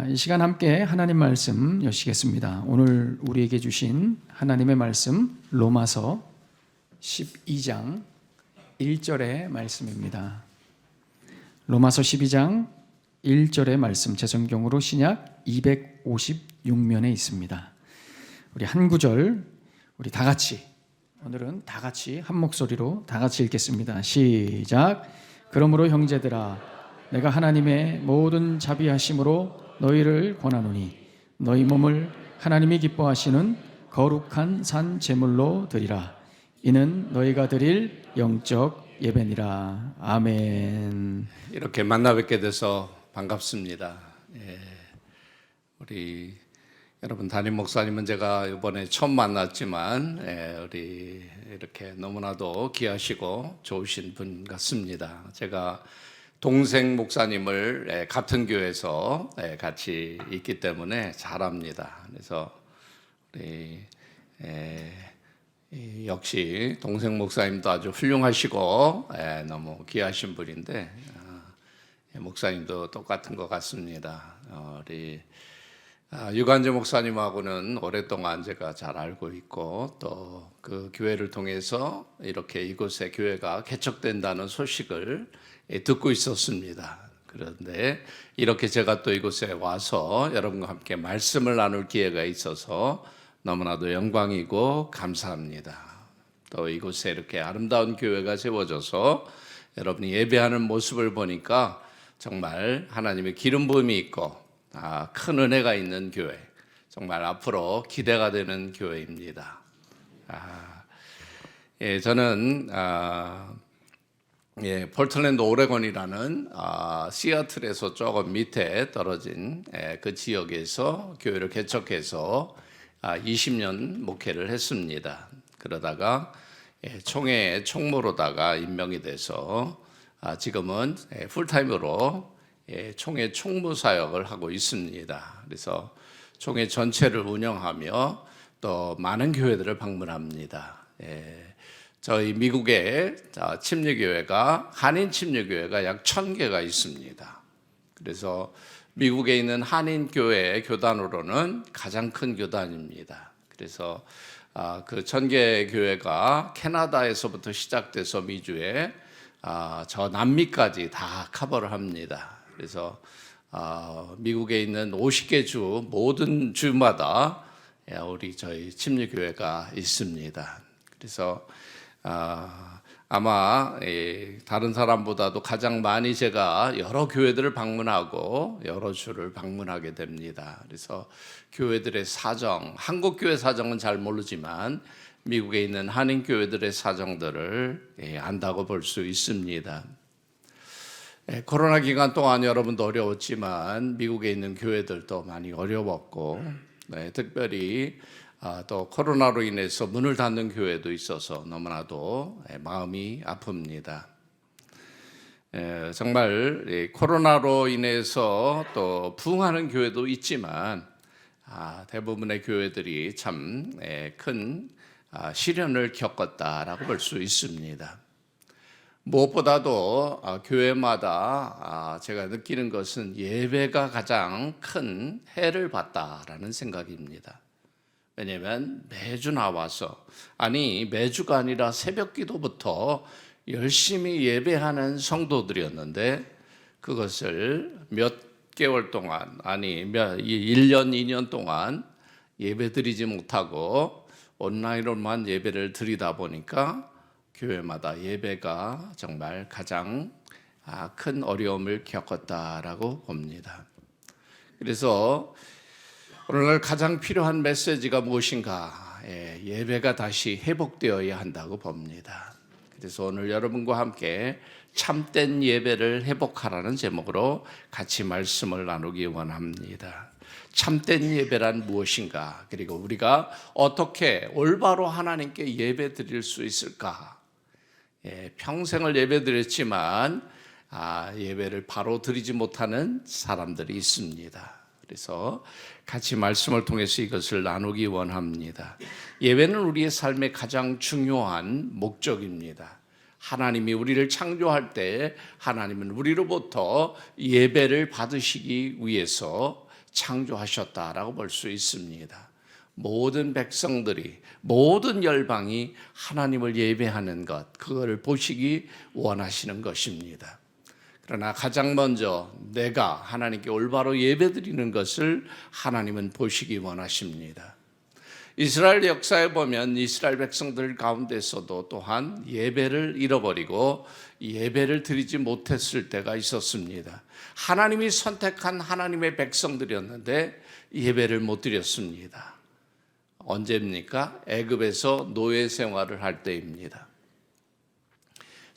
이 시간 함께 하나님 말씀 여시겠습니다. 오늘 우리에게 주신 하나님의 말씀 로마서 12장 1절의 말씀입니다. 로마서 12장 1절의 말씀, 제 성경으로 신약 256면에 있습니다. 우리 한 구절 우리 다 같이, 오늘은 다 같이 한 목소리로 다 같이 읽겠습니다. 시작. 그러므로 형제들아, 내가 하나님의 모든 자비하심으로 너희를 권하노니 너희 몸을 하나님이 기뻐하시는 거룩한 산 제물로 드리라. 이는 너희가 드릴 영적 예배니라. 아멘. 이렇게 만나 뵙게 돼서 반갑습니다. 우리 여러분 담임 목사님은 제가 이번에 처음 만났지만 우리 이렇게 너무나도 귀하시고 좋으신 분 같습니다. 제가 동생 목사님을 같은 교회에서 같이 있기 때문에 잘 압니다. 그래서 우리 역시 동생 목사님도 아주 훌륭하시고 너무 귀하신 분인데 목사님도 똑같은 것 같습니다. 우리 유관재 목사님하고는 오랫동안 제가 잘 알고 있고 또 그 교회를 통해서 이렇게 이곳에 교회가 개척된다는 소식을 듣고 있었습니다. 그런데 이렇게 제가 또 이곳에 와서 여러분과 함께 말씀을 나눌 기회가 있어서 너무나도 영광이고 감사합니다. 또 이곳에 이렇게 아름다운 교회가 세워져서 여러분이 예배하는 모습을 보니까 정말 하나님의 기름 부음이 있고 큰 은혜가 있는 교회, 정말 앞으로 기대가 되는 교회입니다. 저는 폴틀랜드 오레곤이라는 시애틀에서 조금 밑에 떨어진 그 지역에서 교회를 개척해서 20년 목회를 했습니다. 그러다가 총회 총무로다가 임명이 돼서 지금은 풀타임으로 총회 총무 사역을 하고 있습니다. 그래서 총회 전체를 운영하며 또 많은 교회들을 방문합니다. 저희 미국의 침례교회가 한인 침례교회가 약 1000개가 있습니다. 그래서 미국에 있는 한인 교회 교단으로는 가장 큰 교단입니다. 그래서 그 1000개 교회가 캐나다에서부터 시작돼서 미주에 저 남미까지 다 커버를 합니다. 그래서 미국에 있는 50개 주 모든 주마다 우리 저희 침례교회가 있습니다. 그래서 아마 다른 사람보다도 가장 많이 제가 여러 교회들을 방문하고 여러 주를 방문하게 됩니다. 그래서 교회들의 사정, 한국 교회 사정은 잘 모르지만 미국에 있는 한인 교회들의 사정들을 안다고 볼 수 있습니다. 코로나 기간 동안 여러분도 어려웠지만 미국에 있는 교회들도 많이 어려웠고 특별히 또 코로나로 인해서 문을 닫는 교회도 있어서 너무나도 마음이 아픕니다. 정말 코로나로 인해서 또 부흥하는 교회도 있지만 대부분의 교회들이 참 큰 시련을 겪었다라고 볼 수 있습니다. 무엇보다도 교회마다 제가 느끼는 것은 예배가 가장 큰 해를 봤다라는 생각입니다. 왜냐하면 매주 나와서, 매주가 아니라 새벽 기도부터 열심히 예배하는 성도들이었는데 그것을 몇 개월 동안, 1년, 2년 동안 예배드리지 못하고 온라인으로만 예배를 드리다 보니까 교회마다 예배가 정말 가장 큰 어려움을 겪었다라고 봅니다. 그래서 오늘날 가장 필요한 메시지가 무엇인가? 예배가 다시 회복되어야 한다고 봅니다. 그래서 오늘 여러분과 함께 참된 예배를 회복하라는 제목으로 같이 말씀을 나누기 원합니다. 참된 예배란 무엇인가? 그리고 우리가 어떻게 올바로 하나님께 예배 드릴 수 있을까? 평생을 예배 드렸지만 예배를 바로 드리지 못하는 사람들이 있습니다. 그래서 같이 말씀을 통해서 이것을 나누기 원합니다. 예배는 우리의 삶의 가장 중요한 목적입니다. 하나님이 우리를 창조할 때 하나님은 우리로부터 예배를 받으시기 위해서 창조하셨다라고 볼 수 있습니다. 모든 백성들이, 모든 열방이 하나님을 예배하는 것, 그걸 보시기 원하시는 것입니다. 그러나 가장 먼저 내가 하나님께 올바로 예배드리는 것을 하나님은 보시기 원하십니다. 이스라엘 역사에 보면 이스라엘 백성들 가운데서도 또한 예배를 잃어버리고 예배를 드리지 못했을 때가 있었습니다. 하나님이 선택한 하나님의 백성들이었는데 예배를 못 드렸습니다. 언제입니까? 애굽에서 노예 생활을 할 때입니다.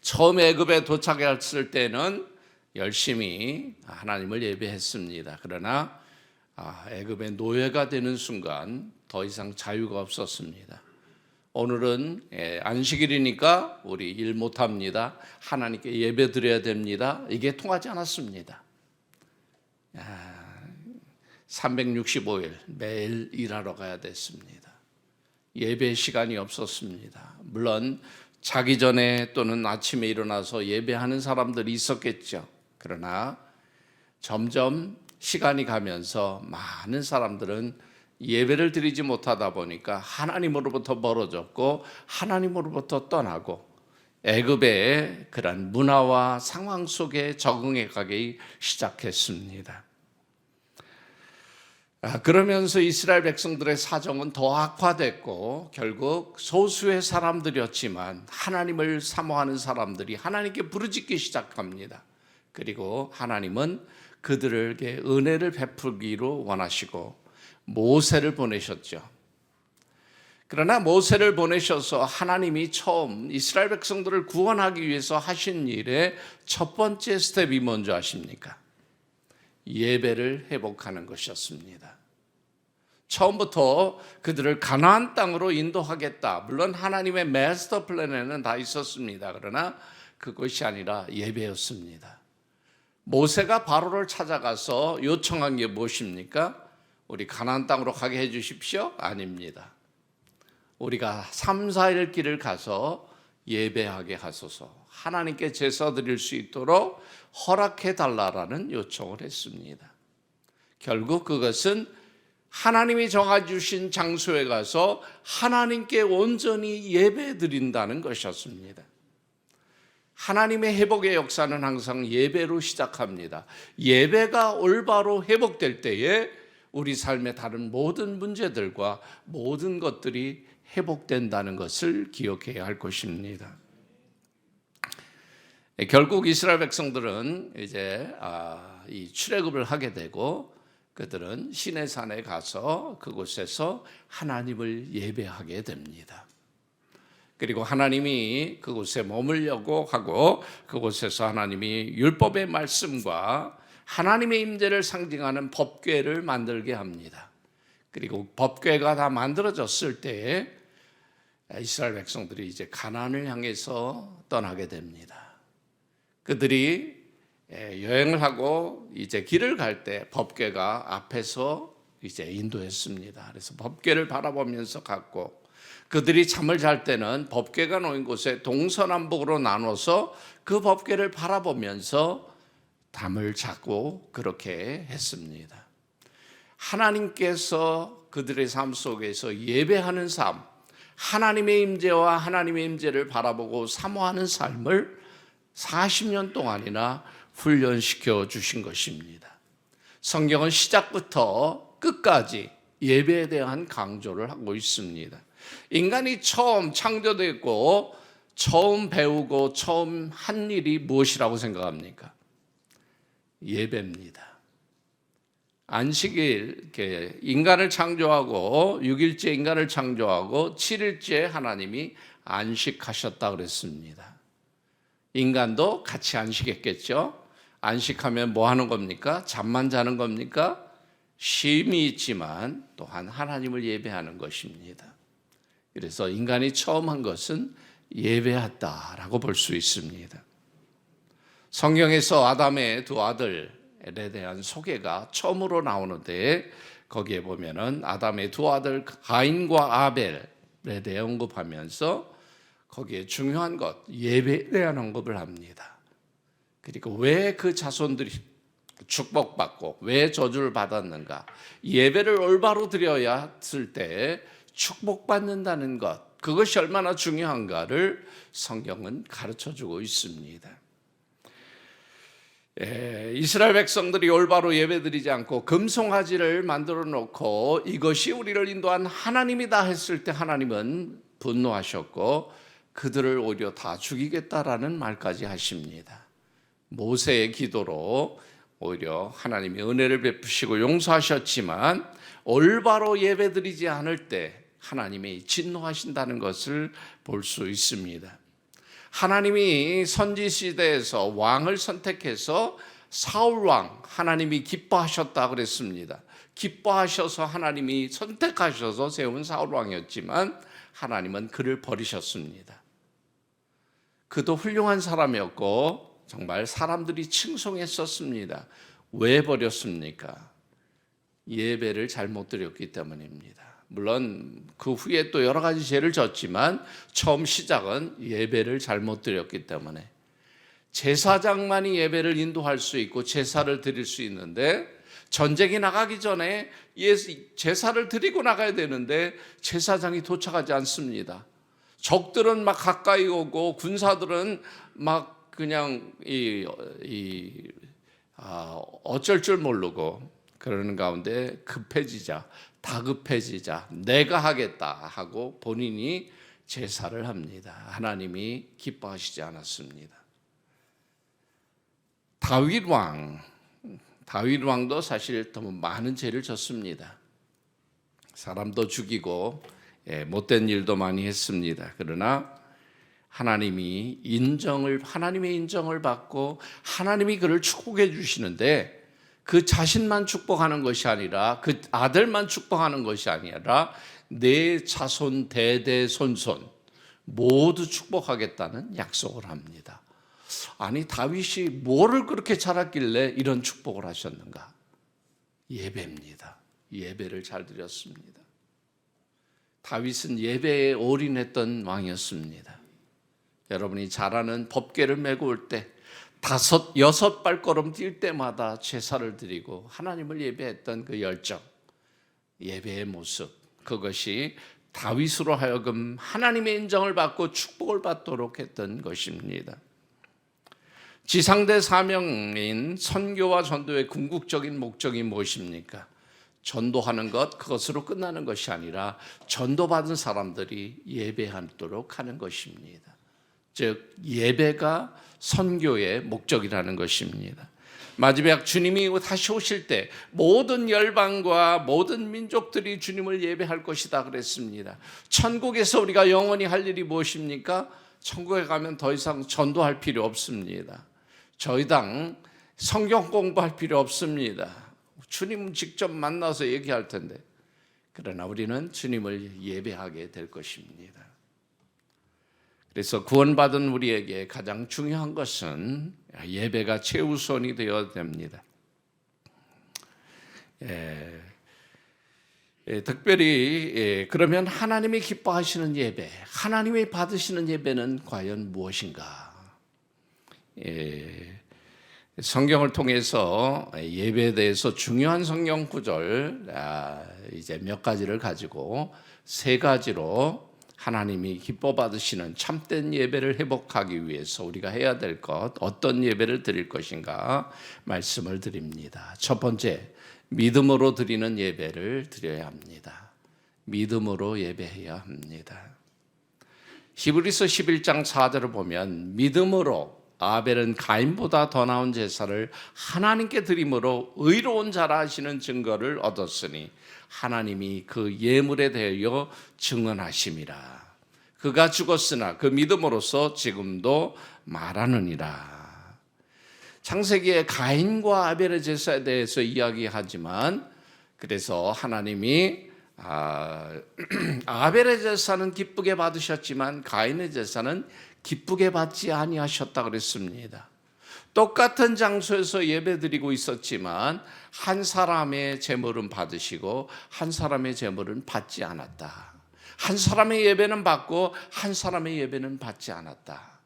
처음 애굽에 도착했을 때는 열심히 하나님을 예배했습니다. 그러나 애굽의 노예가 되는 순간 더 이상 자유가 없었습니다. 오늘은 안식일이니까 우리 일 못합니다. 하나님께 예배 드려야 됩니다. 이게 통하지 않았습니다. 365일 매일 일하러 가야 됐습니다. 예배 시간이 없었습니다. 물론 자기 전에 또는 아침에 일어나서 예배하는 사람들이 있었겠죠. 그러나 점점 시간이 가면서 많은 사람들은 예배를 드리지 못하다 보니까 하나님으로부터 멀어졌고 하나님으로부터 떠나고 애굽의 그런 문화와 상황 속에 적응해 가기 시작했습니다. 그러면서 이스라엘 백성들의 사정은 더 악화됐고 결국 소수의 사람들이었지만 하나님을 사모하는 사람들이 하나님께 부르짖기 시작합니다. 그리고 하나님은 그들에게 은혜를 베풀기로 원하시고 모세를 보내셨죠. 그러나 모세를 보내셔서 하나님이 처음 이스라엘 백성들을 구원하기 위해서 하신 일의 첫 번째 스텝이 뭔지 아십니까? 예배를 회복하는 것이었습니다. 처음부터 그들을 가나안 땅으로 인도하겠다. 물론 하나님의 마스터 플랜에는 다 있었습니다. 그러나 그것이 아니라 예배였습니다. 모세가 바로를 찾아가서 요청한 게 무엇입니까? 우리 가나안 땅으로 가게 해 주십시오? 아닙니다. 우리가 3, 4일 길을 가서 예배하게 하소서, 하나님께 제사 드릴 수 있도록 허락해 달라라는 요청을 했습니다. 결국 그것은 하나님이 정해주신 장소에 가서 하나님께 온전히 예배 드린다는 것이었습니다. 하나님의 회복의 역사는 항상 예배로 시작합니다. 예배가 올바로 회복될 때에 우리 삶의 다른 모든 문제들과 모든 것들이 회복된다는 것을 기억해야 할 것입니다. 결국 이스라엘 백성들은 이제 이 출애굽을 하게 되고 그들은 시내산에 가서 그곳에서 하나님을 예배하게 됩니다. 그리고 하나님이 그곳에 머물려고 하고 그곳에서 하나님이 율법의 말씀과 하나님의 임재를 상징하는 법궤를 만들게 합니다. 그리고 법궤가 다 만들어졌을 때에 이스라엘 백성들이 이제 가나안을 향해서 떠나게 됩니다. 그들이 여행을 하고 이제 길을 갈 때 법궤가 앞에서 이제 인도했습니다. 그래서 법궤를 바라보면서 갔고 그들이 잠을 잘 때는 법궤가 놓인 곳에 동서남북으로 나눠서 그 법궤를 바라보면서 잠을 자고 그렇게 했습니다. 하나님께서 그들의 삶 속에서 예배하는 삶, 하나님의 임재와 하나님의 임재를 바라보고 사모하는 삶을 40년 동안이나 훈련시켜 주신 것입니다. 성경은 시작부터 끝까지 예배에 대한 강조를 하고 있습니다. 인간이 처음 창조됐고 처음 배우고 처음 한 일이 무엇이라고 생각합니까? 예배입니다. 안식일, 인간을 창조하고 6일째 인간을 창조하고 7일째 하나님이 안식하셨다 그랬습니다. 인간도 같이 안식했겠죠. 안식하면 뭐 하는 겁니까? 잠만 자는 겁니까? 쉼이 있지만 또한 하나님을 예배하는 것입니다. 그래서 인간이 처음 한 것은 예배했다라고 볼 수 있습니다. 성경에서 아담의 두 아들에 대한 소개가 처음으로 나오는데 거기에 보면은 아담의 두 아들 가인과 아벨에 대해 언급하면서 거기에 중요한 것 예배에 대한 언급을 합니다. 그리고 왜 그 자손들이 축복받고 왜 저주를 받았는가? 예배를 올바로 드려야 했을 때 축복받는다는 것, 그것이 얼마나 중요한가를 성경은 가르쳐주고 있습니다. 이스라엘 백성들이 올바로 예배드리지 않고 금송아지를 만들어 놓고 이것이 우리를 인도한 하나님이다 했을 때 하나님은 분노하셨고 그들을 오히려 다 죽이겠다라는 말까지 하십니다. 모세의 기도로 오히려 하나님이 은혜를 베푸시고 용서하셨지만 올바로 예배드리지 않을 때 하나님이 진노하신다는 것을 볼 수 있습니다. 하나님이 선지 시대에서 왕을 선택해서 사울 왕 하나님이 기뻐하셨다 그랬습니다. 기뻐하셔서 하나님이 선택하셔서 세운 사울 왕이었지만 하나님은 그를 버리셨습니다. 그도 훌륭한 사람이었고 정말 사람들이 칭송했었습니다. 왜 버렸습니까? 예배를 잘못 드렸기 때문입니다. 물론 그 후에 또 여러 가지 죄를 졌지만 처음 시작은 예배를 잘못 드렸기 때문에 제사장만이 예배를 인도할 수 있고 제사를 드릴 수 있는데 전쟁이 나가기 전에 제사를 드리고 나가야 되는데 제사장이 도착하지 않습니다. 적들은 막 가까이 오고 군사들은 막 그냥 어쩔 줄 모르고 그러는 가운데 다급해지자 내가 하겠다 하고 본인이 제사를 합니다. 하나님이 기뻐하시지 않았습니다. 다윗 왕도 사실 너무 많은 죄를 졌습니다. 사람도 죽이고 못된 일도 많이 했습니다. 그러나 하나님의 인정을 받고 하나님이 그를 축복해 주시는데 그 자신만 축복하는 것이 아니라 그 아들만 축복하는 것이 아니라 내 자손 대대손손 모두 축복하겠다는 약속을 합니다. 아니 다윗이 뭐를 그렇게 잘했길래 이런 축복을 하셨는가? 예배입니다. 예배를 잘 드렸습니다. 다윗은 예배에 올인했던 왕이었습니다. 여러분이 잘 아는 법궤를 메고 올 때 5, 6발걸음 뛸 때마다 제사를 드리고 하나님을 예배했던 그 열정, 예배의 모습, 그것이 다윗으로 하여금 하나님의 인정을 받고 축복을 받도록 했던 것입니다. 지상대 사명인 선교와 전도의 궁극적인 목적이 무엇입니까? 전도하는 것, 그것으로 끝나는 것이 아니라 전도받은 사람들이 예배하도록 하는 것입니다. 즉 예배가 선교의 목적이라는 것입니다. 마지막 주님이 다시 오실 때 모든 열방과 모든 민족들이 주님을 예배할 것이다 그랬습니다. 천국에서 우리가 영원히 할 일이 무엇입니까? 천국에 가면 더 이상 전도할 필요 없습니다. 더 이상 성경 공부할 필요 없습니다. 주님 직접 만나서 얘기할 텐데, 그러나 우리는 주님을 예배하게 될 것입니다. 그래서 구원받은 우리에게 가장 중요한 것은 예배가 최우선이 되어야 됩니다. 특별히 그러면 하나님이 기뻐하시는 예배, 하나님이 받으시는 예배는 과연 무엇인가? 성경을 통해서 예배에 대해서 중요한 성경 구절 이제 몇 가지를 가지고 3가지로 하나님이 기뻐 받으시는 참된 예배를 회복하기 위해서 우리가 해야 될 것, 어떤 예배를 드릴 것인가 말씀을 드립니다. 첫 번째, 믿음으로 드리는 예배를 드려야 합니다. 믿음으로 예배해야 합니다. 히브리서 11장 4절을 보면 믿음으로 아벨은 가인보다 더 나은 제사를 하나님께 드림으로 의로운 자라 하시는 증거를 얻었으니 하나님이 그 예물에 대하여 증언하심이라. 그가 죽었으나 그 믿음으로써 지금도 말하느니라. 창세기에 가인과 아벨의 제사에 대해서 이야기하지만, 그래서 하나님이 아벨의 제사는 기쁘게 받으셨지만 가인의 제사는 기쁘게 받지 아니하셨다 그랬습니다. 똑같은 장소에서 예배드리고 있었지만 한 사람의 제물은 받으시고 한 사람의 제물은 받지 않았다. 한 사람의 예배는 받고 한 사람의 예배는 받지 않았다.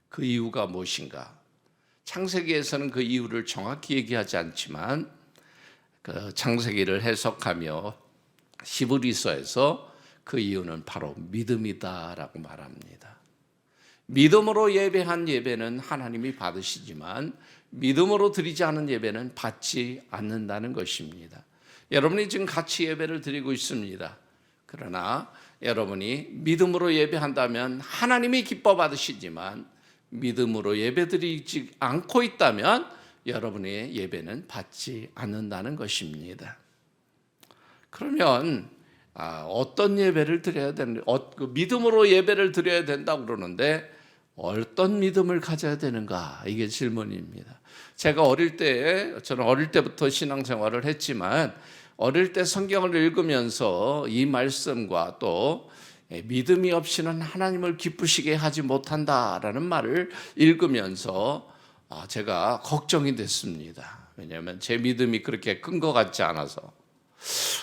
그 이유가 무엇인가? 창세기에서는 그 이유를 정확히 얘기하지 않지만 그 창세기를 해석하며 히브리서에서 그 이유는 바로 믿음이다라고 말합니다. 믿음으로 예배한 예배는 하나님이 받으시지만 믿음으로 드리지 않은 예배는 받지 않는다는 것입니다. 여러분이 지금 같이 예배를 드리고 있습니다. 그러나 여러분이 믿음으로 예배한다면 하나님이 기뻐 받으시지만 믿음으로 예배드리지 않고 있다면 여러분의 예배는 받지 않는다는 것입니다. 그러면 어떤 예배를 드려야 되는, 믿음으로 예배를 드려야 된다고 그러는데 어떤 믿음을 가져야 되는가? 이게 질문입니다. 제가 저는 어릴 때부터 신앙생활을 했지만 어릴 때 성경을 읽으면서 이 말씀과 또 믿음이 없이는 하나님을 기쁘시게 하지 못한다라는 말을 읽으면서 제가 걱정이 됐습니다. 왜냐하면 제 믿음이 그렇게 큰 것 같지 않아서.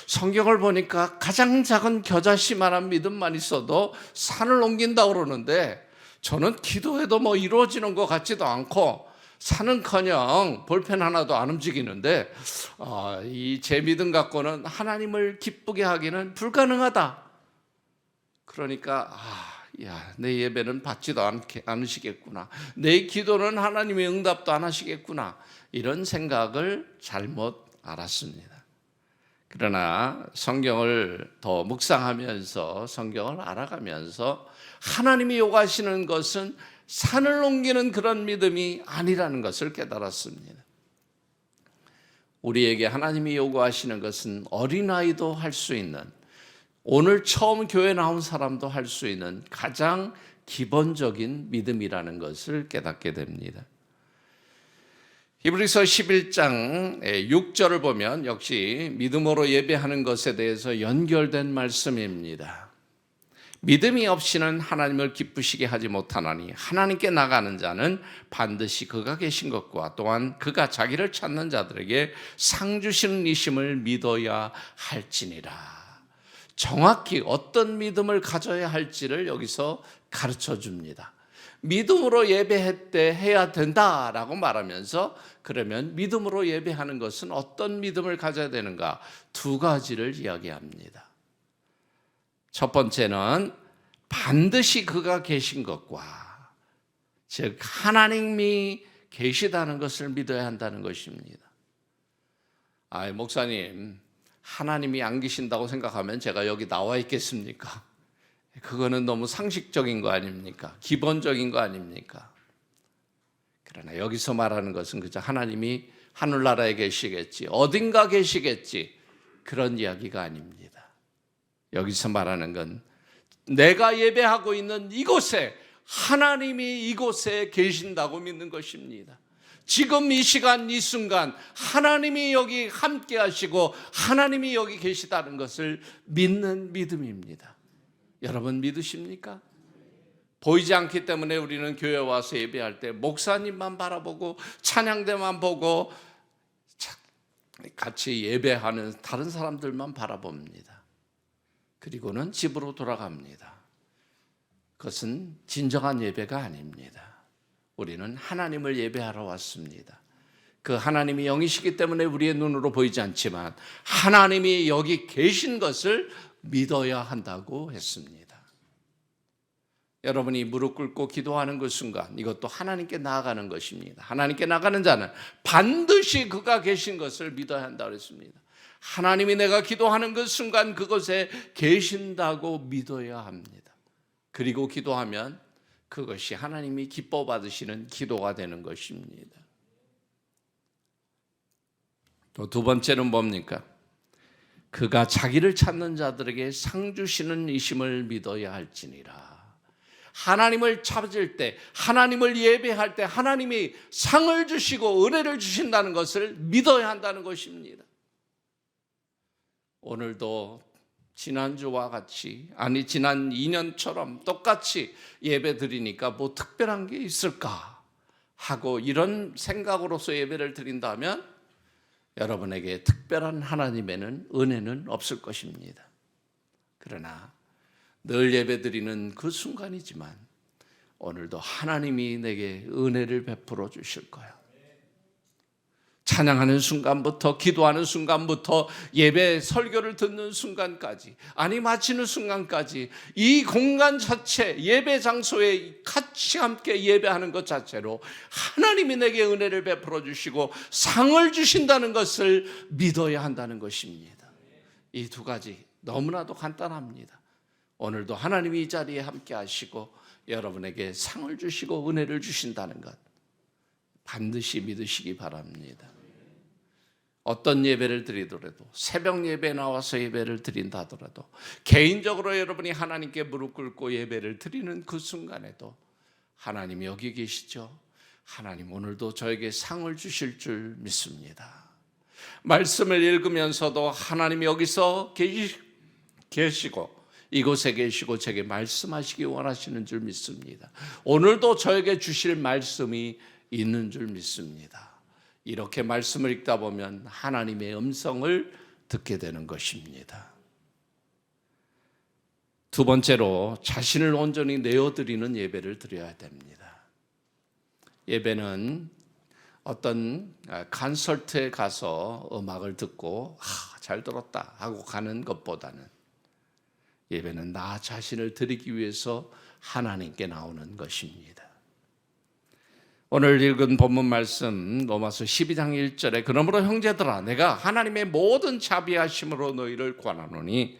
성경을 보니까 가장 작은 겨자씨만한 믿음만 있어도 산을 옮긴다고 그러는데 저는 기도해도 이루어지는 것 같지도 않고 산은커녕 볼펜 하나도 안 움직이는데 이 제 믿음 갖고는 하나님을 기쁘게 하기는 불가능하다. 그러니까 내 예배는 받지도 않으시겠구나. 내 기도는 하나님의 응답도 안 하시겠구나. 이런 생각을 잘못 알았습니다. 그러나 성경을 더 묵상하면서 성경을 알아가면서 하나님이 요구하시는 것은 산을 옮기는 그런 믿음이 아니라는 것을 깨달았습니다. 우리에게 하나님이 요구하시는 것은 어린아이도 할 수 있는, 오늘 처음 교회 나온 사람도 할 수 있는 가장 기본적인 믿음이라는 것을 깨닫게 됩니다. 히브리서 11장 6절을 보면 역시 믿음으로 예배하는 것에 대해서 연결된 말씀입니다. 믿음이 없이는 하나님을 기쁘시게 하지 못하나니 하나님께 나가는 자는 반드시 그가 계신 것과 또한 그가 자기를 찾는 자들에게 상 주시는 이심을 믿어야 할지니라. 정확히 어떤 믿음을 가져야 할지를 여기서 가르쳐 줍니다. 믿음으로 예배해야 된다라고 말하면서 그러면 믿음으로 예배하는 것은 어떤 믿음을 가져야 되는가? 두 가지를 이야기합니다. 첫 번째는 반드시 그가 계신 것과, 즉 하나님이 계시다는 것을 믿어야 한다는 것입니다. 목사님, 하나님이 안 계신다고 생각하면 제가 여기 나와 있겠습니까? 그거는 너무 상식적인 거 아닙니까? 기본적인 거 아닙니까? 그러나 여기서 말하는 것은 그저 하나님이 하늘나라에 계시겠지, 어딘가 계시겠지, 그런 이야기가 아닙니다. 여기서 말하는 건 내가 예배하고 있는 이곳에 하나님이 이곳에 계신다고 믿는 것입니다. 지금 이 시간 이 순간 하나님이 여기 함께 하시고 하나님이 여기 계시다는 것을 믿는 믿음입니다. 여러분 믿으십니까? 보이지 않기 때문에 우리는 교회 와서 예배할 때 목사님만 바라보고 찬양대만 보고 같이 예배하는 다른 사람들만 바라봅니다. 그리고는 집으로 돌아갑니다. 그것은 진정한 예배가 아닙니다. 우리는 하나님을 예배하러 왔습니다. 그 하나님이 영이시기 때문에 우리의 눈으로 보이지 않지만 하나님이 여기 계신 것을 믿어야 한다고 했습니다. 여러분이 무릎 꿇고 기도하는 그 순간 이것도 하나님께 나아가는 것입니다. 하나님께 나가는 자는 반드시 그가 계신 것을 믿어야 한다고 했습니다. 하나님이 내가 기도하는 그 순간 그곳에 계신다고 믿어야 합니다. 그리고 기도하면 그것이 하나님이 기뻐 받으시는 기도가 되는 것입니다. 또 두 번째는 뭡니까? 그가 자기를 찾는 자들에게 상 주시는 이심을 믿어야 할지니라. 하나님을 찾을 때, 하나님을 예배할 때 하나님이 상을 주시고 은혜를 주신다는 것을 믿어야 한다는 것입니다. 오늘도 지난주와 같이, 지난 2년처럼 똑같이 예배 드리니까 뭐 특별한 게 있을까 하고 이런 생각으로서 예배를 드린다면 여러분에게 특별한 하나님의 은혜는 없을 것입니다. 그러나 늘 예배드리는 그 순간이지만 오늘도 하나님이 내게 은혜를 베풀어 주실 거야. 찬양하는 순간부터, 기도하는 순간부터, 예배 설교를 듣는 순간까지, 아니 마치는 순간까지 이 공간 자체, 예배 장소에 같이 함께 예배하는 것 자체로 하나님이 내게 은혜를 베풀어 주시고 상을 주신다는 것을 믿어야 한다는 것입니다. 이 두 가지 너무나도 간단합니다. 오늘도 하나님이 이 자리에 함께 하시고 여러분에게 상을 주시고 은혜를 주신다는 것 반드시 믿으시기 바랍니다. 어떤 예배를 드리더라도, 새벽 예배에 나와서 예배를 드린다 하더라도, 개인적으로 여러분이 하나님께 무릎 꿇고 예배를 드리는 그 순간에도 하나님이 여기 계시죠. 하나님 오늘도 저에게 상을 주실 줄 믿습니다. 말씀을 읽으면서도 하나님이 여기서 계시고 이곳에 계시고 제게 말씀하시기 원하시는 줄 믿습니다. 오늘도 저에게 주실 말씀이 있는 줄 믿습니다. 이렇게 말씀을 읽다 보면 하나님의 음성을 듣게 되는 것입니다. 두 번째로 자신을 온전히 내어드리는 예배를 드려야 됩니다. 예배는 어떤 콘서트에 가서 음악을 듣고 잘 들었다 하고 가는 것보다는 예배는 나 자신을 드리기 위해서 하나님께 나오는 것입니다. 오늘 읽은 본문 말씀 로마서 12장 1절에 그러므로 형제들아 내가 하나님의 모든 자비하심으로 너희를 권하노니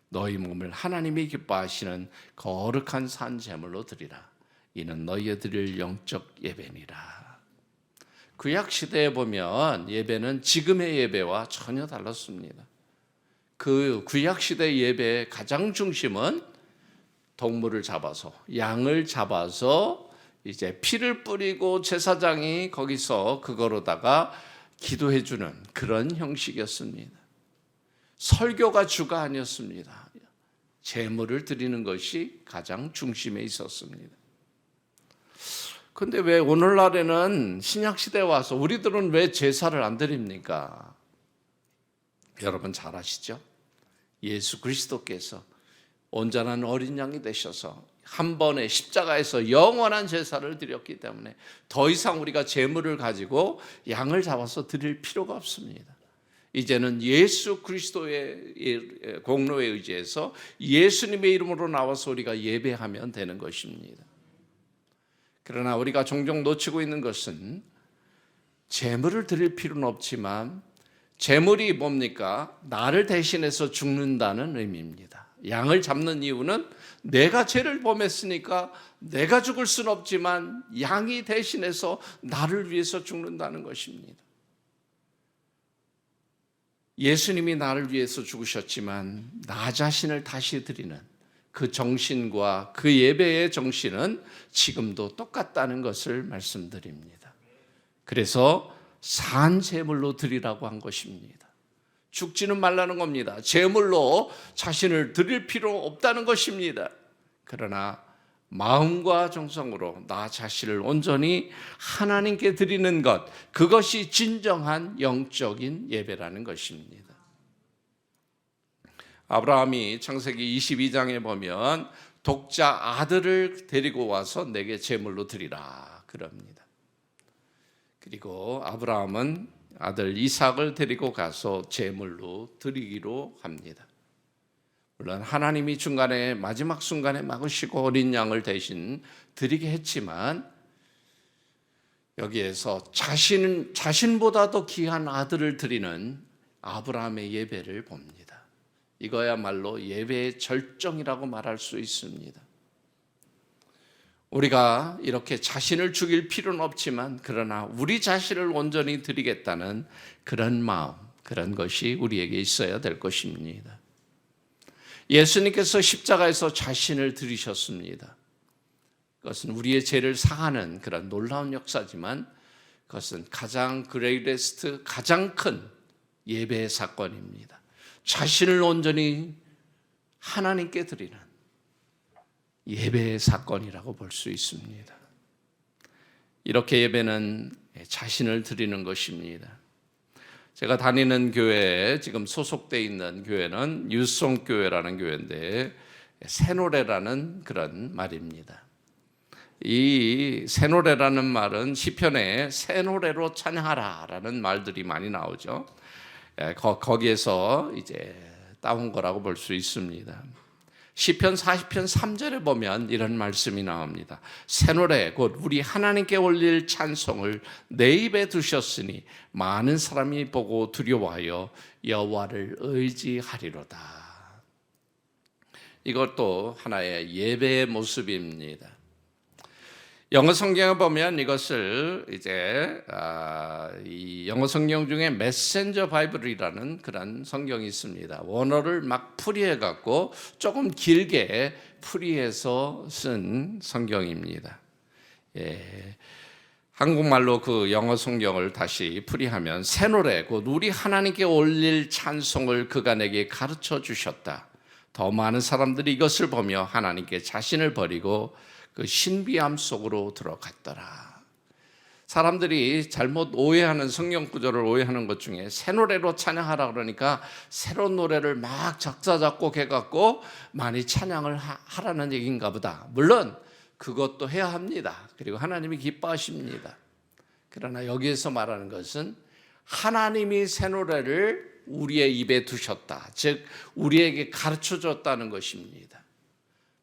너희 몸을 하나님이 기뻐하시는 거룩한 산 제물로 드리라. 이는 너희의 드릴 영적 예배니라. 구약 시대에 보면 예배는 지금의 예배와 전혀 달랐습니다. 그 구약 시대 예배의 가장 중심은 동물을 잡아서, 양을 잡아서 이제 피를 뿌리고 제사장이 거기서 그거로다가 기도해 주는 그런 형식이었습니다. 설교가 주가 아니었습니다. 제물을 드리는 것이 가장 중심에 있었습니다. 그런데 왜 오늘날에는 신약시대에 와서 우리들은 왜 제사를 안 드립니까? 여러분 잘 아시죠? 예수 그리스도께서 온전한 어린 양이 되셔서 한 번에 십자가에서 영원한 제사를 드렸기 때문에 더 이상 우리가 제물을 가지고 양을 잡아서 드릴 필요가 없습니다. 이제는 예수 그리스도의 공로에 의지해서 예수님의 이름으로 나와서 우리가 예배하면 되는 것입니다. 그러나 우리가 종종 놓치고 있는 것은 제물을 드릴 필요는 없지만 제물이 뭡니까? 나를 대신해서 죽는다는 의미입니다. 양을 잡는 이유는 내가 죄를 범했으니까 내가 죽을 수는 없지만 양이 대신해서 나를 위해서 죽는다는 것입니다. 예수님이 나를 위해서 죽으셨지만 나 자신을 다시 드리는 그 정신과 그 예배의 정신은 지금도 똑같다는 것을 말씀드립니다. 그래서 산 제물로 드리라고 한 것입니다. 죽지는 말라는 겁니다. 제물로 자신을 드릴 필요 없다는 것입니다. 그러나 마음과 정성으로 나 자신을 온전히 하나님께 드리는 것, 그것이 진정한 영적인 예배라는 것입니다. 아브라함이 창세기 22장에 보면 독자 아들을 데리고 와서 내게 제물로 드리라 그럽니다. 그리고 아브라함은 아들 이삭을 데리고 가서 제물로 드리기로 합니다. 물론 하나님이 중간에 마지막 순간에 막으시고 어린 양을 대신 드리게 했지만 여기에서 자신보다도 귀한 아들을 드리는 아브라함의 예배를 봅니다. 이거야말로 예배의 절정이라고 말할 수 있습니다. 우리가 이렇게 자신을 죽일 필요는 없지만 그러나 우리 자신을 온전히 드리겠다는 그런 마음, 그런 것이 우리에게 있어야 될 것입니다. 예수님께서 십자가에서 자신을 드리셨습니다. 그것은 우리의 죄를 사하는 그런 놀라운 역사지만 그것은 가장 그레이테스트, 가장 큰 예배의 사건입니다. 자신을 온전히 하나님께 드리는 예배의 사건이라고 볼 수 있습니다. 이렇게 예배는 자신을 드리는 것입니다. 제가 다니는 교회에 지금 소속되어 있는 교회는 유성교회라는 교회인데 새 노래라는 그런 말입니다. 이 새 노래라는 말은 시편에 새 노래로 찬양하라라는 말들이 많이 나오죠. 거기에서 이제 따온 거라고 볼 수 있습니다. 시편 40편 3절에 보면 이런 말씀이 나옵니다. 새 노래 곧 우리 하나님께 올릴 찬송을 내 입에 두셨으니 많은 사람이 보고 두려워하여 여호와를 의지하리로다. 이것도 하나의 예배의 모습입니다. 영어 성경에 보면 이것을 이제 이 영어 성경 중에 메신저 바이블이라는 그런 성경이 있습니다. 원어를 막 풀이해 갖고 조금 길게 풀이해서 쓴 성경입니다. 예. 한국말로 그 영어 성경을 다시 풀이하면 새 노래 곧 우리 하나님께 올릴 찬송을 그가 내게 가르쳐 주셨다. 더 많은 사람들이 이것을 보며 하나님께 자신을 버리고 그 신비함 속으로 들어갔더라. 사람들이 잘못 오해하는 성경 구절을 오해하는 것 중에 새 노래로 찬양하라 그러니까 새로운 노래를 막 작사 작곡해 갖고 많이 찬양을 하라는 얘기인가 보다. 물론 그것도 해야 합니다. 그리고 하나님이 기뻐하십니다. 그러나 여기에서 말하는 것은 하나님이 새 노래를 우리의 입에 두셨다. 즉 우리에게 가르쳐 줬다는 것입니다.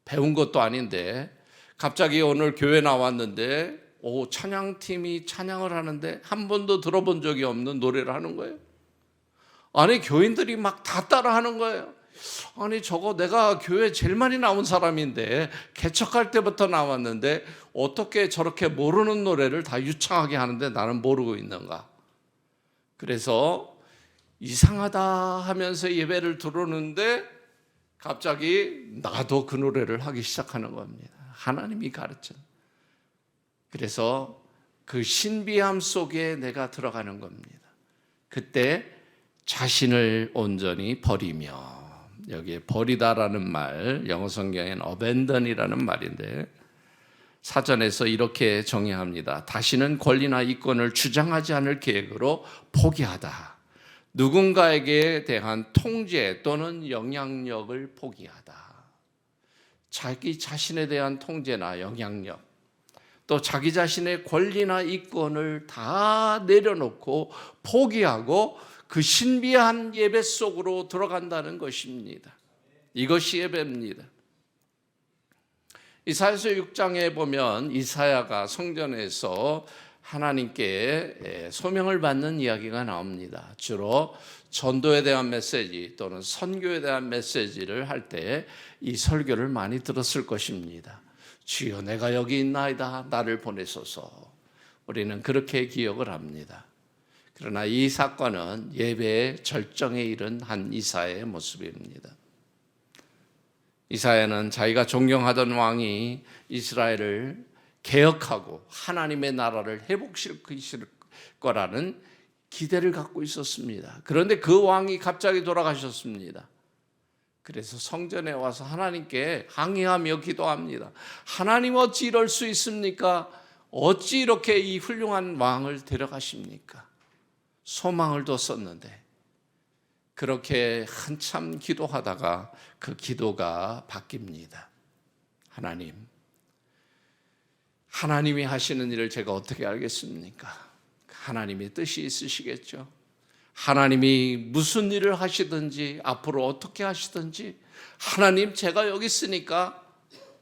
배운 것도 아닌데 갑자기 오늘 교회 나왔는데 찬양팀이 찬양을 하는데 한 번도 들어본 적이 없는 노래를 하는 거예요. 아니 교인들이 막 다 따라하는 거예요. 아니 저거 내가 교회 제일 많이 나온 사람인데 개척할 때부터 나왔는데 어떻게 저렇게 모르는 노래를 다 유창하게 하는데 나는 모르고 있는가. 그래서 이상하다 하면서 예배를 들어오는데 갑자기 나도 그 노래를 하기 시작하는 겁니다. 하나님이 가르쳐. 그래서 그 신비함 속에 내가 들어가는 겁니다. 그때 자신을 온전히 버리며, 여기에 버리다라는 말, 영어 성경엔 abandon이라는 말인데 사전에서 이렇게 정의합니다. 다시는 권리나 이권을 주장하지 않을 계획으로 포기하다. 누군가에게 대한 통제 또는 영향력을 포기하다. 자기 자신에 대한 통제나 영향력, 또 자기 자신의 권리나 이권을 다 내려놓고 포기하고 그 신비한 예배 속으로 들어간다는 것입니다. 이것이 예배입니다. 이사야서 6장에 보면 이사야가 성전에서 하나님께 소명을 받는 이야기가 나옵니다. 주로 전도에 대한 메시지 또는 선교에 대한 메시지를 할 때 이 설교를 많이 들었을 것입니다. 주여 내가 여기 있나이다 나를 보내소서. 우리는 그렇게 기억을 합니다. 그러나 이 사건은 예배의 절정에 이른 한 이사야의 모습입니다. 이사야는 자기가 존경하던 왕이 이스라엘을 개혁하고 하나님의 나라를 회복시킬 거라는 기대를 갖고 있었습니다. 그런데 그 왕이 갑자기 돌아가셨습니다. 그래서 성전에 와서 하나님께 항의하며 기도합니다. 하나님 어찌 이럴 수 있습니까? 어찌 이렇게 이 훌륭한 왕을 데려가십니까? 소망을 뒀었는데 그렇게 한참 기도하다가 그 기도가 바뀝니다. 하나님이 하시는 일을 제가 어떻게 알겠습니까? 하나님의 뜻이 있으시겠죠. 하나님이 무슨 일을 하시든지 앞으로 어떻게 하시든지 하나님 제가 여기 있으니까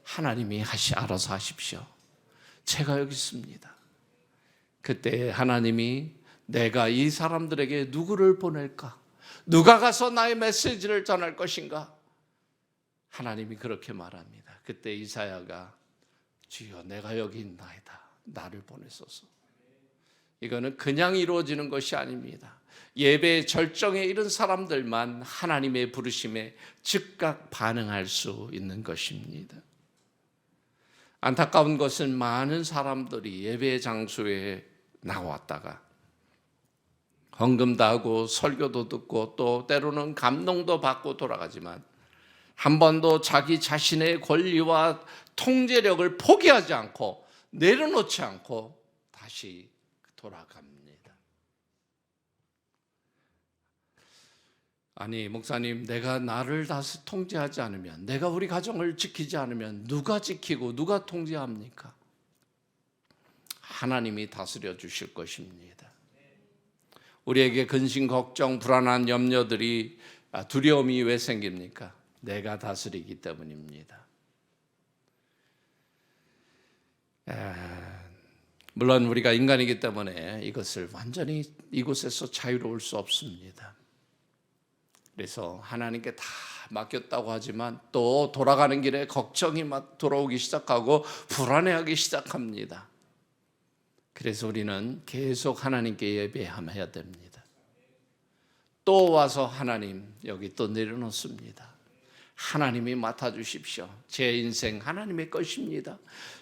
하나님이 알아서 하십시오. 제가 여기 있습니다. 그때 하나님이 내가 이 사람들에게 누구를 보낼까? 누가 가서 나의 메시지를 전할 것인가? 하나님이 그렇게 말합니다. 그때 이사야가 주여 내가 여기 있나이다. 나를 보내소서. 이거는 그냥 이루어지는 것이 아닙니다. 예배의 절정에 이른 사람들만 하나님의 부르심에 즉각 반응할 수 있는 것입니다. 안타까운 것은 많은 사람들이 예배 장소에 나왔다가 헌금도 하고 설교도 듣고 또 때로는 감동도 받고 돌아가지만 한 번도 자기 자신의 권리와 통제력을 포기하지 않고 내려놓지 않고 다시 돌아갑니다. 아니 목사님, 내가 나를 통제하지 않으면, 내가 우리 가정을 지키지 않으면 누가 지키고 누가 통제합니까? 하나님이 다스려 주실 것입니다. 우리에게 근심, 걱정, 불안한 염려들이, 두려움이 왜 생깁니까? 내가 다스리기 때문입니다. 물론 우리가 인간이기 때문에 이것을 완전히 이곳에서 자유로울 수 없습니다. 그래서 하나님께 다 맡겼다고 하지만 또 돌아가는 길에 걱정이 막 돌아오기 시작하고 불안해하기 시작합니다. 그래서 우리는 계속 하나님께 예배해야 됩니다. 또 와서 하나님 여기 또 내려놓습니다. 하나님이 맡아주십시오. 제 인생 하나님의 것입니다.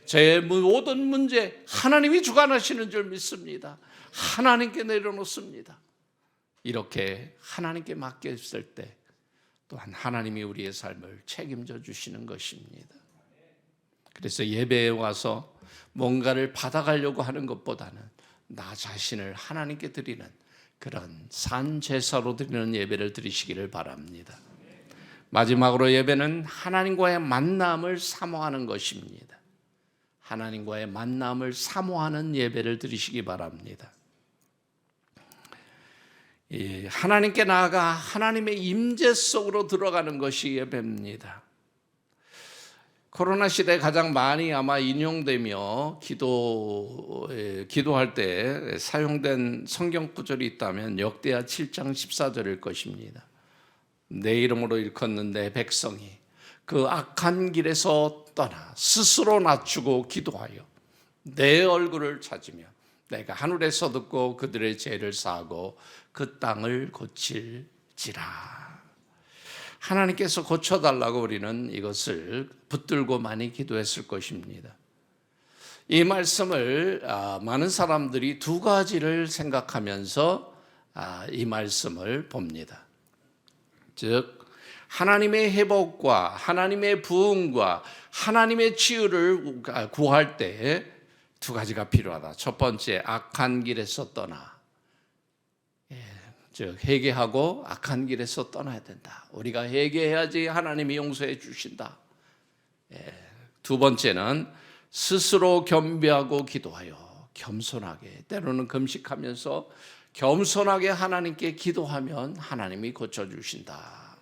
제 모든 문제 하나님이 주관하시는 줄 믿습니다. 하나님께 내려놓습니다. 이렇게 하나님께 맡겼을 때 또한 하나님이 우리의 삶을 책임져 주시는 것입니다. 그래서 예배에 와서 뭔가를 받아가려고 하는 것보다는 나 자신을 하나님께 드리는 그런 산제사로 드리는 예배를 드리시기를 바랍니다. 마지막으로 예배는 하나님과의 만남을 사모하는 것입니다. 하나님과의 만남을 사모하는 예배를 드리시기 바랍니다. 하나님께 나아가 하나님의 임재 속으로 들어가는 것이 예배입니다. 코로나 시대에 가장 많이 아마 인용되며 기도할 때 사용된 성경 구절이 있다면 역대하 7장 14절일 것입니다. 내 이름으로 일컫는 내 백성이 그 악한 길에서 떠나 스스로 낮추고 기도하여 내 얼굴을 찾으며 내가 하늘에서 듣고 그들의 죄를 사하고 그 땅을 고칠지라. 하나님께서 고쳐달라고 우리는 이것을 붙들고 많이 기도했을 것입니다. 이 말씀을 많은 사람들이 두 가지를 생각하면서 이 말씀을 봅니다. 즉 하나님의 회복과 하나님의 부흥과 하나님의 치유를 구할 때 두 가지가 필요하다. 첫 번째, 악한 길에서 떠나. 즉 회개하고 악한 길에서 떠나야 된다. 우리가 회개해야지 하나님이 용서해 주신다. 두 번째는 스스로 겸비하고 기도하여 겸손하게, 때로는 금식하면서 겸손하게 하나님께 기도하면 하나님이 고쳐주신다.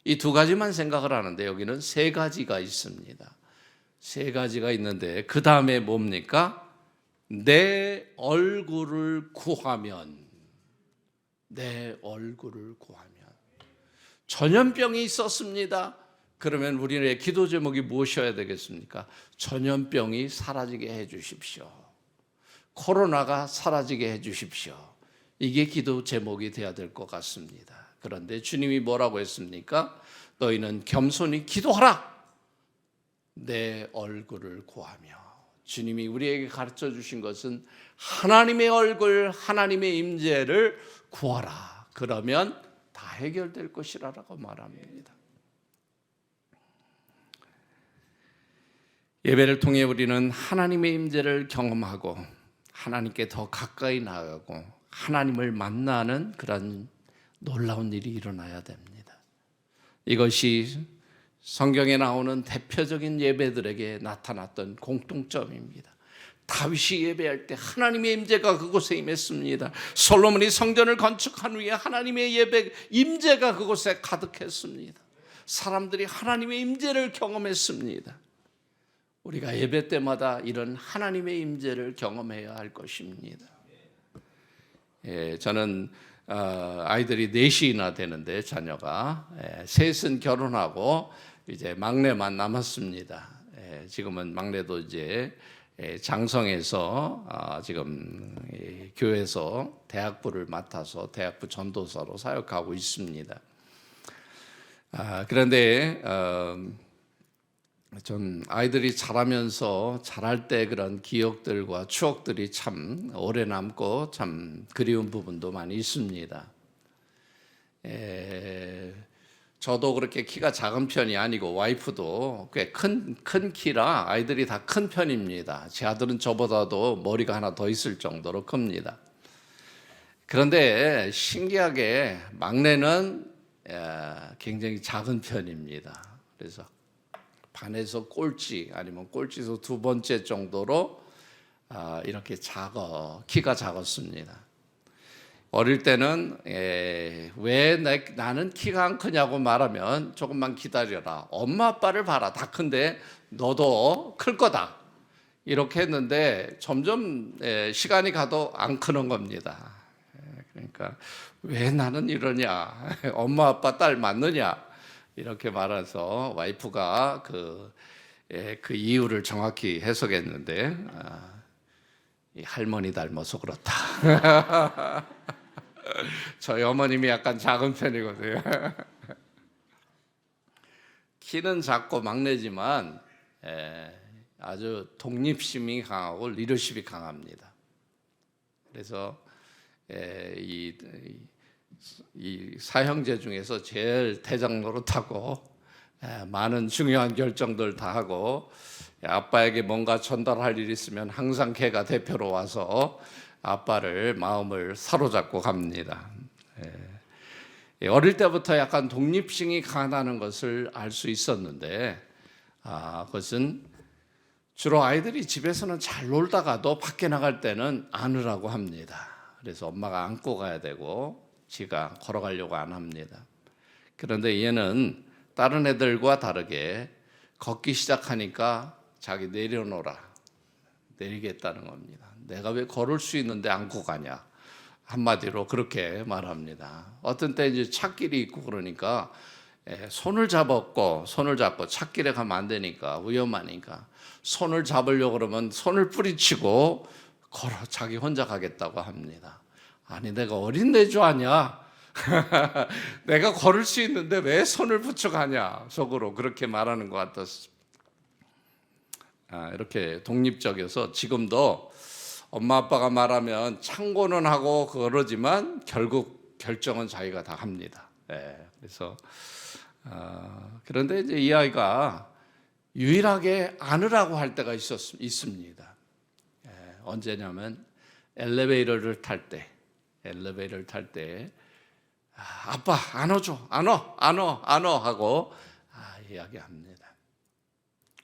이 두 가지만 생각을 하는데 여기는 세 가지가 있습니다. 세 가지가 있는데 그 다음에 뭡니까? 내 얼굴을 구하면, 내 얼굴을 구하면. 전염병이 있었습니다. 그러면 우리의 기도 제목이 무엇이어야 되겠습니까? 전염병이 사라지게 해 주십시오. 코로나가 사라지게 해 주십시오. 이게 기도 제목이 되어야 될 것 같습니다. 그런데 주님이 뭐라고 했습니까? 너희는 겸손히 기도하라. 내 얼굴을 구하며. 주님이 우리에게 가르쳐 주신 것은 하나님의 얼굴, 하나님의 임재를 구하라. 그러면 다 해결될 것이라고 말합니다. 예배를 통해 우리는 하나님의 임재를 경험하고 하나님께 더 가까이 나아가고 하나님을 만나는 그런 놀라운 일이 일어나야 됩니다. 이것이 성경에 나오는 대표적인 예배들에게 나타났던 공통점입니다. 다윗이 예배할 때 하나님의 임재가 그곳에 임했습니다. 솔로몬이 성전을 건축한 후에 하나님의 예배 임재가 그곳에 가득했습니다. 사람들이 하나님의 임재를 경험했습니다. 우리가 예배 때마다 이런 하나님의 임재를 경험해야 할 것입니다. 저는 아이들이 4이나 되는데 자녀가 셋은 결혼하고 이제 막내만 남았습니다. 지금은 막내도 이제 장성에서 지금 교회에서 대학부를 맡아서 대학부 전도사로 사역하고 있습니다. 그런데 전 아이들이 자라면서 자랄 때 그런 기억들과 추억들이 참 오래 남고 참 그리운 부분도 많이 있습니다. 저도 그렇게 키가 작은 편이 아니고 와이프도 꽤 큰 키라 아이들이 다 큰 편입니다. 제 아들은 저보다도 머리가 하나 더 있을 정도로 큽니다. 그런데 신기하게 막내는 굉장히 작은 편입니다. 그래서 반에서 꼴찌 아니면 꼴찌에서 두 번째 정도로 이렇게 키가 작았습니다. 어릴 때는 왜 나는 키가 안 크냐고 말하면 조금만 기다려라. 엄마 아빠를 봐라. 다 큰데 너도 클 거다. 이렇게 했는데 점점 시간이 가도 안 크는 겁니다. 그러니까 왜 나는 이러냐. 엄마 아빠 딸 맞느냐. 이렇게 말해서 와이프가 그 이유를 정확히 해석했는데 이 할머니 닮아서 그렇다. 저희 어머님이 약간 작은 편이거든요. 키는 작고 막내지만 아주 독립심이 강하고 리더십이 강합니다. 그래서 이 사형제 중에서 제일 대장 노릇하고 많은 중요한 결정들 다 하고 아빠에게 뭔가 전달할 일이 있으면 항상 걔가 대표로 와서 아빠를 마음을 사로잡고 갑니다. 어릴 때부터 약간 독립심이 강하다는 것을 알 수 있었는데 그것은 주로 아이들이 집에서는 잘 놀다가도 밖에 나갈 때는 안으라고 합니다. 그래서 엄마가 안고 가야 되고 지가 걸어가려고 안 합니다. 그런데 얘는 다른 애들과 다르게 걷기 시작하니까 자기 내려놓으라. 내리겠다는 겁니다. 내가 왜 걸을 수 있는데 안고 가냐. 한마디로 그렇게 말합니다. 어떤 때 이제 찻길이 있고 그러니까 손을 잡고 찻길에 가면 안 되니까 위험하니까 손을 잡으려고 그러면 손을 뿌리치고 자기 혼자 가겠다고 합니다. 아니 내가 어린 내주 아냐? 내가 걸을 수 있는데 왜 손을 붙여가냐? 속으로 그렇게 말하는 것 같았습니다. 이렇게 독립적이어서 지금도 엄마 아빠가 말하면 참고는 하고 그러지만 결국 결정은 자기가 다 합니다. 그래서 그런데 이제 이 아이가 유일하게 안으라고 할 때가 있습니다. 언제냐면 엘리베이터를 탈 때 아빠 안아줘 안아 하고 이야기합니다.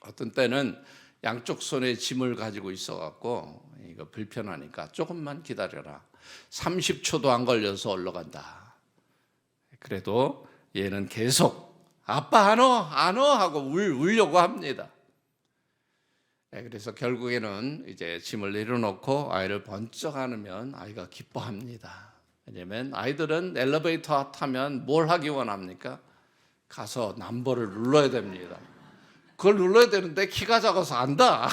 어떤 때는 양쪽 손에 짐을 가지고 있어갖고 이거 불편하니까 조금만 기다려라. 30초도 안 걸려서 올라간다. 그래도 얘는 계속 아빠 안아 하고 울려고 합니다. 그래서 결국에는 이제 짐을 내려놓고 아이를 번쩍 안으면 아이가 기뻐합니다. 왜냐하면 아이들은 엘리베이터 타면 뭘 하기 원합니까? 가서 넘버를 눌러야 됩니다. 그걸 눌러야 되는데 키가 작아서 안다.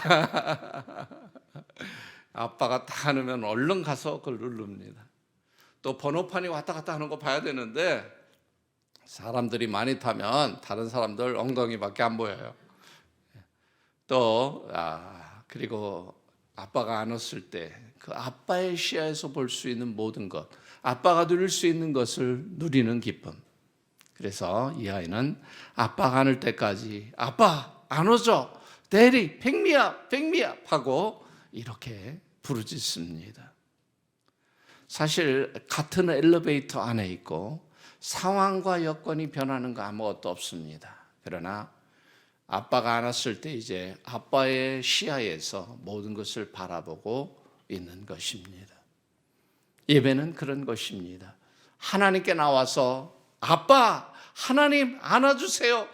아빠가 다 하면 얼른 가서 그걸 누릅니다. 또 번호판이 왔다 갔다 하는 거 봐야 되는데 사람들이 많이 타면 다른 사람들 엉덩이밖에 안 보여요. 또 그리고 아빠가 안 왔을 때 그 아빠의 시야에서 볼 수 있는 모든 것, 아빠가 누릴 수 있는 것을 누리는 기쁨. 그래서 이 아이는 아빠가 안을 때까지 아빠 안아줘, 대리, 백미야 하고 이렇게 부르짖습니다. 사실 같은 엘리베이터 안에 있고 상황과 여건이 변하는 거 아무것도 없습니다. 그러나 아빠가 안았을 때 이제 아빠의 시야에서 모든 것을 바라보고 있는 것입니다. 예배는 그런 것입니다. 하나님께 나와서 아빠, 하나님 안아주세요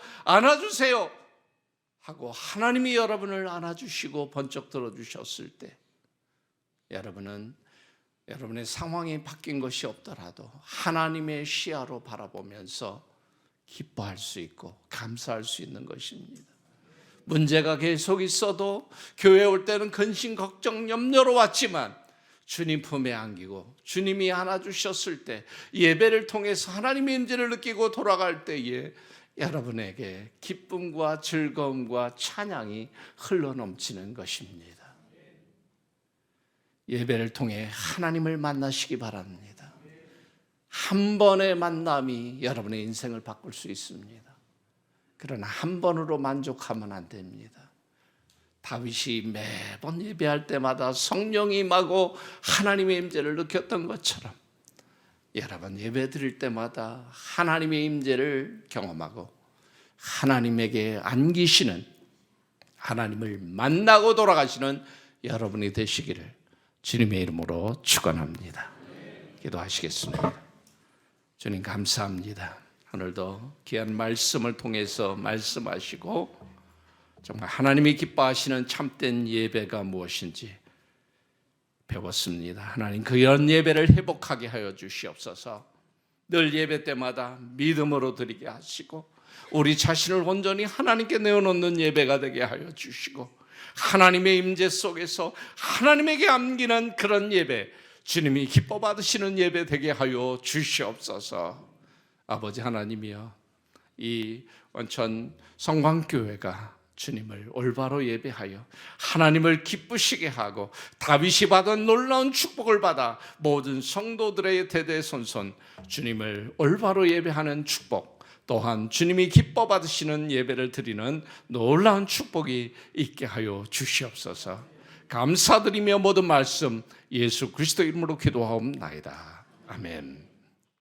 하고 하나님이 여러분을 안아주시고 번쩍 들어주셨을 때 여러분은 여러분의 상황이 바뀐 것이 없더라도 하나님의 시야로 바라보면서 기뻐할 수 있고 감사할 수 있는 것입니다. 문제가 계속 있어도 교회 올 때는 근심, 걱정, 염려로 왔지만 주님 품에 안기고 주님이 안아주셨을 때 예배를 통해서 하나님의 임재를 느끼고 돌아갈 때에 여러분에게 기쁨과 즐거움과 찬양이 흘러넘치는 것입니다. 예배를 통해 하나님을 만나시기 바랍니다. 한 번의 만남이 여러분의 인생을 바꿀 수 있습니다. 그러나 한 번으로 만족하면 안 됩니다. 다윗이 매번 예배할 때마다 성령이 임하고 하나님의 임재를 느꼈던 것처럼 여러분 예배 드릴 때마다 하나님의 임재를 경험하고 하나님에게 안기시는, 하나님을 만나고 돌아가시는 여러분이 되시기를 주님의 이름으로 축원합니다. 기도하시겠습니다. 주님 감사합니다. 오늘도 귀한 말씀을 통해서 말씀하시고 정말 하나님이 기뻐하시는 참된 예배가 무엇인지 배웠습니다. 하나님 그런 예배를 회복하게 하여 주시옵소서. 늘 예배 때마다 믿음으로 드리게 하시고 우리 자신을 온전히 하나님께 내어놓는 예배가 되게 하여 주시고 하나님의 임재 속에서 하나님에게 안기는 그런 예배, 주님이 기뻐 받으시는 예배 되게 하여 주시옵소서. 아버지 하나님이여, 이 원천 성광교회가 주님을 올바로 예배하여 하나님을 기쁘시게 하고 다윗이 받은 놀라운 축복을 받아 모든 성도들의 대대손손 주님을 올바로 예배하는 축복, 또한 주님이 기뻐 받으시는 예배를 드리는 놀라운 축복이 있게 하여 주시옵소서. 감사드리며 모든 말씀 예수 그리스도 이름으로 기도하옵나이다. 아멘.